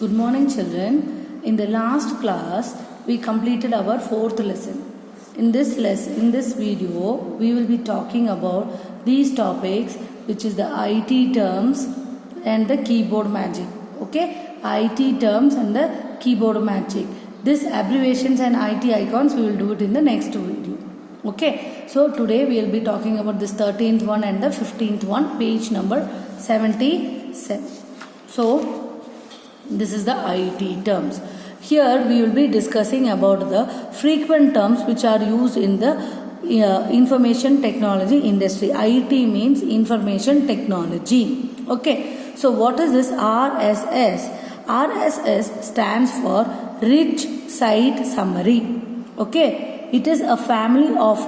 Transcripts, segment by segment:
Good morning, children. In the last class, we completed our fourth lesson. In this video, we will be talking about these topics, which is the IT terms and the keyboard magic. Okay, IT terms and the keyboard magic. This abbreviations and IT icons, we will do it in the next video. Okay, so today we will be talking about this 13th one and the 15th one, page number 77. So this is the IT terms. Here we will be discussing about the frequent terms which are used in the information technology industry. IT means information technology. Okay, so what is this RSS? RSS stands for Rich Site Summary. Okay, it is a family of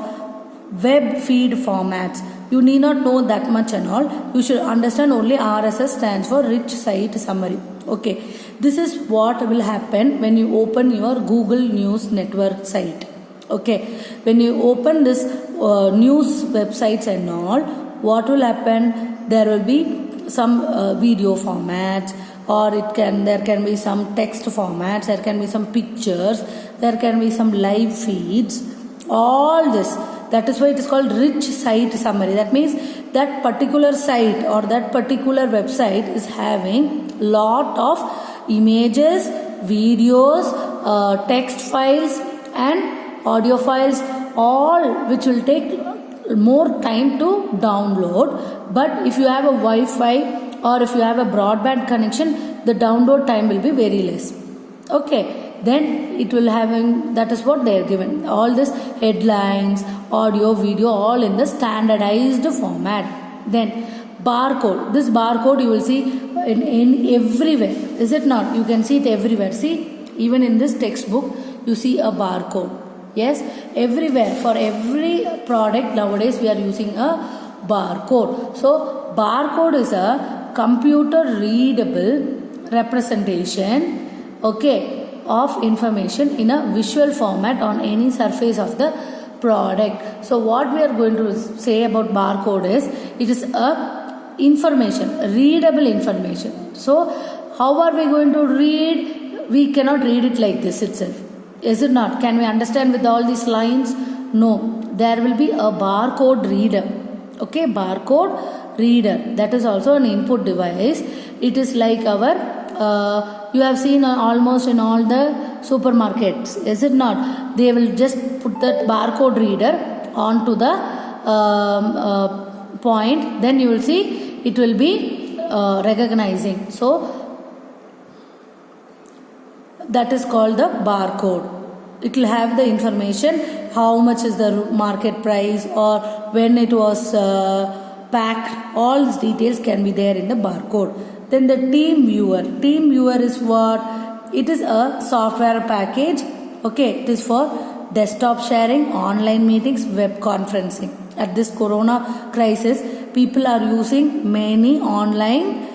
web feed formats. You need not know that much and all. You should understand only RSS stands for Rich Site Summary. Okay, this is what will happen when you open your Google News Network site. Okay, when you open this news websites and all, what will happen? There will be some video formats, or there can be some text formats, there can be some pictures, there can be some live feeds, all this. That is why it is called Rich Site Summary. That means that particular site or that particular website is having lot of images, videos, text files and audio files, all which will take more time to download. But if you have a Wi-Fi or if you have a broadband connection, the download time will be very less. Okay, then it will having, that is what they are given, all this headlines, audio, video, all in the standardized format. Then barcode, this barcode you will see in everywhere, is it not? You can see it everywhere. See, even in this textbook you see a barcode. Yes, everywhere, for every product nowadays we are using a barcode. So barcode is a computer readable representation, okay, of information in a visual format on any surface of the product. So what we are going to say about barcode is, it is a information, readable information. So how are we going to read? We cannot read it like this itself, is it not? Can we understand with all these lines? No, there will be a barcode reader. Okay, barcode reader, that is also an input device. It is like our you have seen almost in all the supermarkets, is it not? They will just put that barcode reader onto the point, then you will see it will be recognizing. So that is called the barcode. It will have the information, how much is the market price or when it was packed, all these details can be there in the barcode. Then the team viewer. Team viewer is what? It is a software package. Okay, it is for desktop sharing, online meetings, web conferencing. At this corona crisis, people are using many online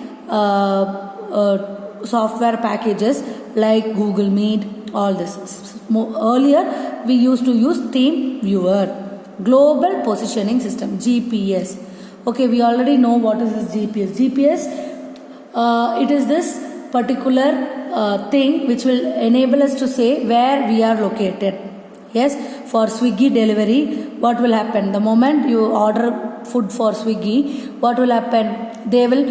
software packages like Google Meet, all this. Earlier, we used to use team viewer. Global positioning system, GPS. Okay, we already know what is this GPS. GPS, it is this particular thing which will enable us to say where we are located. Yes, for Swiggy delivery, what will happen? The moment you order food for Swiggy, what will happen? They will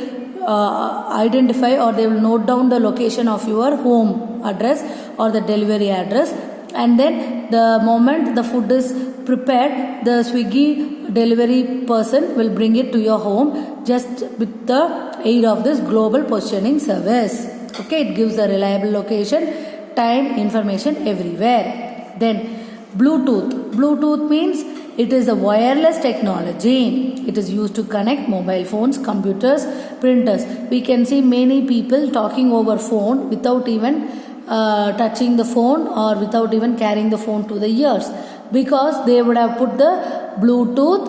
identify or they will note down the location of your home address or the delivery address, and then the moment the food is prepared, the Swiggy delivery person will bring it to your home just with the aid of this global positioning service. Okay, it gives a reliable location, time, information everywhere. Then Bluetooth. Bluetooth means it is a wireless technology. It is used to connect mobile phones, computers, printers. We can see many people talking over phone without even touching the phone or without even carrying the phone to the ears, because they would have put the Bluetooth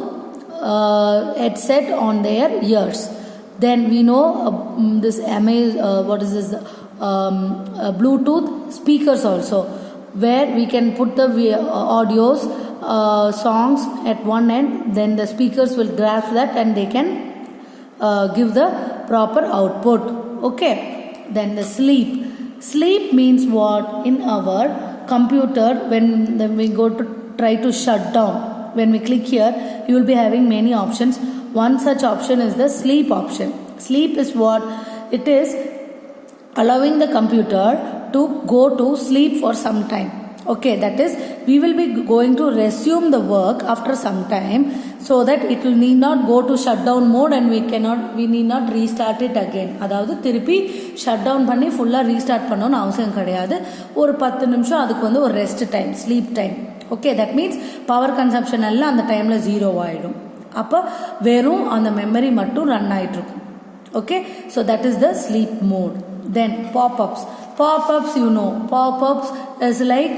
headset on their ears. Then we know this Bluetooth speakers also, where we can put the audios, songs at one end, then the speakers will grasp that and they can give the proper output. Okay, then the sleep. Sleep means what? In our computer, when we go to try to shut down, when we click here, you will be having many options. One such option is the sleep option. Sleep is what? It is allowing the computer to go to sleep for some time. Okay, that is, we will be going to resume the work after some time, so that it will need not go to shutdown mode and we need not restart it again. அதாவது திருப்பி shut down பண்ணி ஃபுல்லாக restart பண்ணணும்னு அவசியம் கிடையாது. ஒரு 10 நிமிஷம் அதுக்கு வந்து ஒரு rest time, sleep time. Okay, that means power consumption எல்லாம் அந்த டைமில் 0 ஆகிடும். அப்போ வெறும் அந்த மெமரி மட்டும் run ஆகிட்டுருக்கும். Okay, so that is the sleep mode. Then pop-ups. Pop-ups, you know, pop-ups is like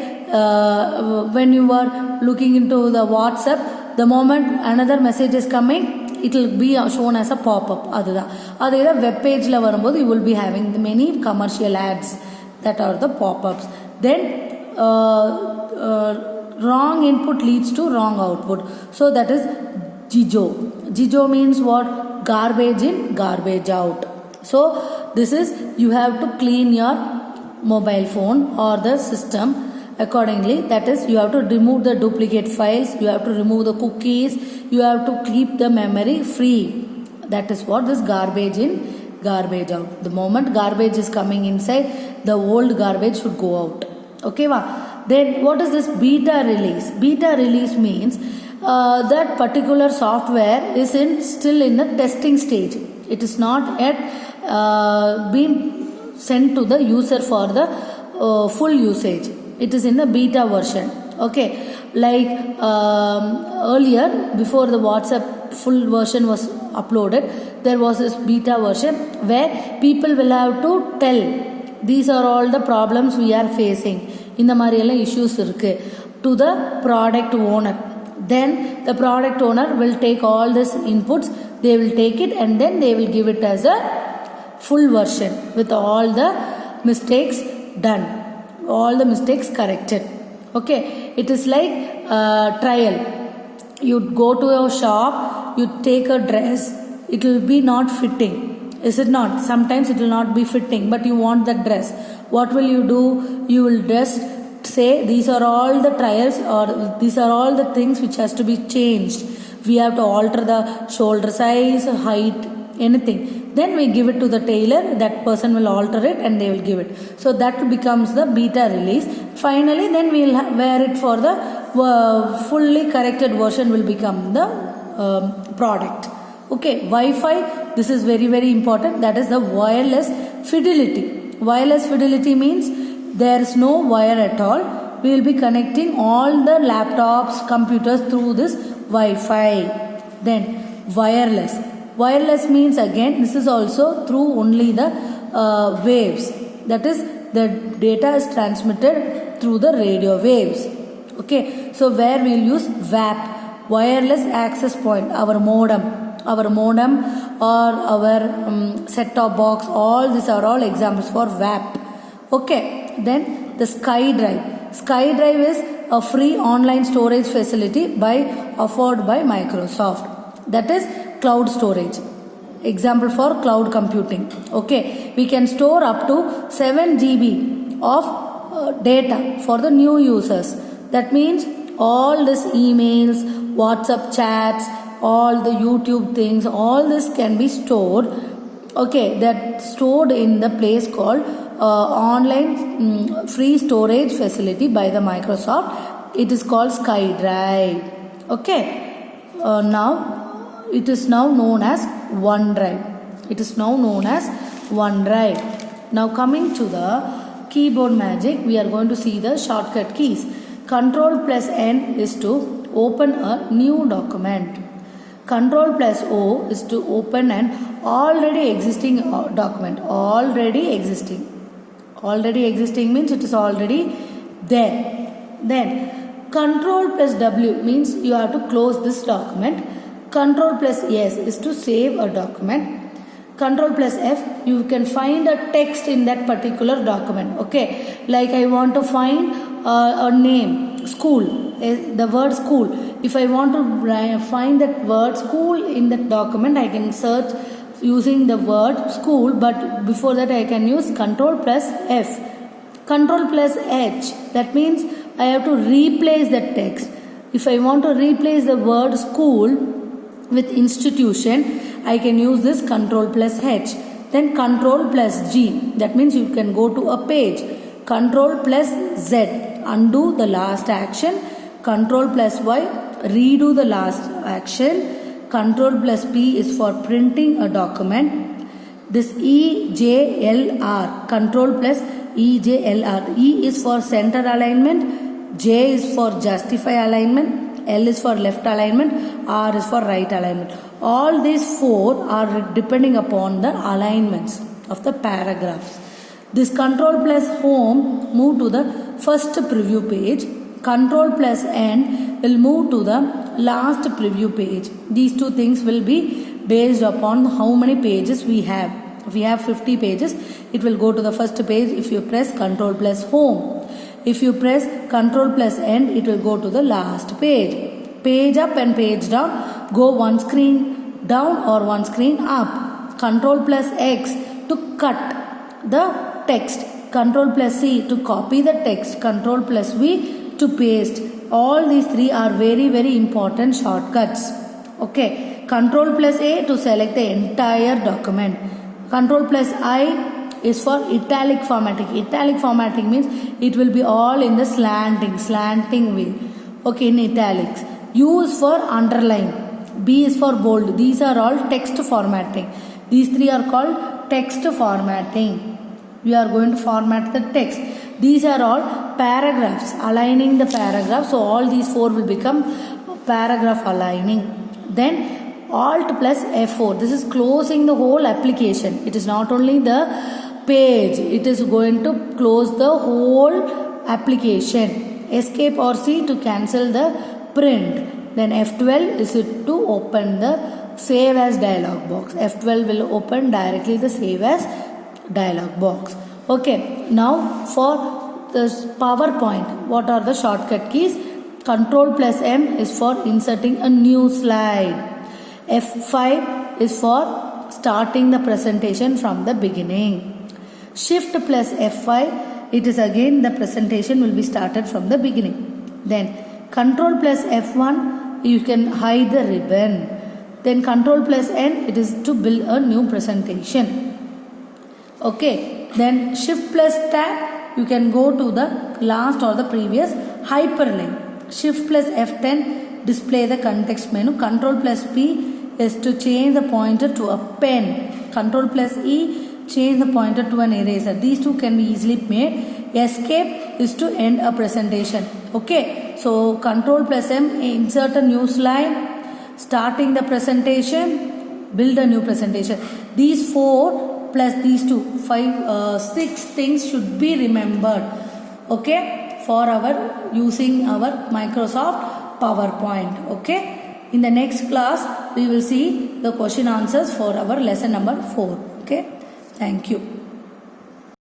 when you are looking into the WhatsApp, the moment another message is coming, it will be shown as a pop-up. அதுதான் அதே தான் web பேஜில் வரும்போது you will be having many commercial ads, that are the pop-ups. Then wrong input leads to wrong output, so that is GIGO. GIGO means what? Garbage in, garbage out. So this is, you have to clean your mobile phone or the system accordingly. That is, you have to remove the duplicate files, you have to remove the cookies, you have to keep the memory free. That is what this garbage in, garbage out. The moment garbage is coming inside, the old garbage should go out. Okay, va? Then what is this beta release? Beta release means that particular software is still in the testing stage. It is not yet been sent to the user for the full usage. It is in the beta version. Okay, like earlier, before the WhatsApp full version was uploaded, there was this beta version where people will have to tell, these are all the problems we are facing, இந்த மாதிரியெல்லாம் issues இருக்கு, to the product owner. Then the product owner will take all these inputs, they will take it and then they will give it as a full version with all the mistakes done, all the mistakes corrected. Okay, it is like trial. You go to a shop, you take a dress, it will be not fitting, is it not? Sometimes it will not be fitting, but you want that dress. What will you do? You will just say, these are all the trials, or these are all the things which has to be changed. We have to alter the shoulder size, height, anything. Then we give it to the tailor, that person will alter it and they will give it. So that becomes the beta release. Finally, then we will wear it for the fully corrected version will become the product. Okay, Wi-Fi, this is very, very important. That is the wireless fidelity. Wireless fidelity means there is no wire at all. We will be connecting all the laptops, computers through this Wi-Fi. Then wireless. Wireless means again, this is also through only the waves. That is, the data is transmitted through the radio waves. Okay, so where we will use WAP, wireless access point, our modem or our set-top box, all these are all examples for WAP. Okay, then the SkyDrive. SkyDrive is a free online storage facility offered by Microsoft. That is cloud storage. Example for cloud computing. Okay, we can store up to 7 GB of data for the new users. That means all these emails, WhatsApp chats, all the YouTube things, all this can be stored. Okay, that stored in the place called online free storage facility by the Microsoft. It is called SkyDrive. Okay, now it is now known as OneDrive. It is now known as OneDrive. Now coming to the keyboard magic, we are going to see the shortcut keys. Control plus N is to open a new document. Control plus O is to open an already existing document. Already existing means it is already there. Then Control plus W means you have to close this document. Control plus S is to save a document. Control plus F, you can find a text in that particular document. Okay, like I want to find a name, school, the word school. If I want to find that word school in that document, I can search using the word school, but before that I can use Control plus F Control plus H, that means I have to replace the text. If I want to replace the word school with institution, I can use this control plus H. Then control plus G, that means you can go to a page. Control plus Z, undo the last action. Control plus Y, redo the last action. Control plus P is for printing a document. This EJLR, control plus EJLR. E is for center alignment, J is for justify alignment, L is for left alignment, R is for right alignment. All these four are depending upon the alignments of the paragraphs. This control plus home move to the first preview page. Control plus end will move to the last preview page. These two things will be based upon how many pages we have. If we have 50 pages, it will go to the first page if you press control plus home. If you press control plus end, it will go to the last page. Page up and page down, go one screen down or one screen up. Control plus X to cut the text. Control plus C to copy the text. Control plus V to paste. All these three are very, very important shortcuts. Okay. Control plus A to select the entire document. Control plus I is for italic formatting. Italic formatting means it will be all in the slanting way. Okay, in italics. U is for underline. B is for bold. These are all text formatting. These three are called text formatting. We are going to format the text. These are all paragraphs, aligning the paragraph. So all these four will become paragraph aligning. Then Alt plus F4. This is closing the whole application. It is not only the page. It is going to close the whole application. Escape or C to cancel the print. Then F12 is it to open the save as dialog box. F12 will open directly the save as dialog box. Okay, now for this PowerPoint, what are the shortcut keys? Control plus M is for inserting a new slide. F5 is for starting the presentation from the beginning. Shift plus F5, it is again the presentation will be started from the beginning. Then Control plus F1, you can hide the ribbon. Then Control plus N, it is to build a new presentation. Okay, then Shift plus Tab, you can go to the last or the previous hyperlink. Shift plus F10, display the context menu. Control plus P is to change the pointer to a pen. Control plus E, change the pointer to an eraser. These two can be easily made. Escape is to end a presentation. Okay, so Control plus M, insert a new slide, starting the presentation, build a new presentation. These four plus these two, 6 things should be remembered. Okay, for our using our Microsoft PowerPoint. Okay. In the next class, we will see the question answers for our lesson number 4. Okay. Thank you.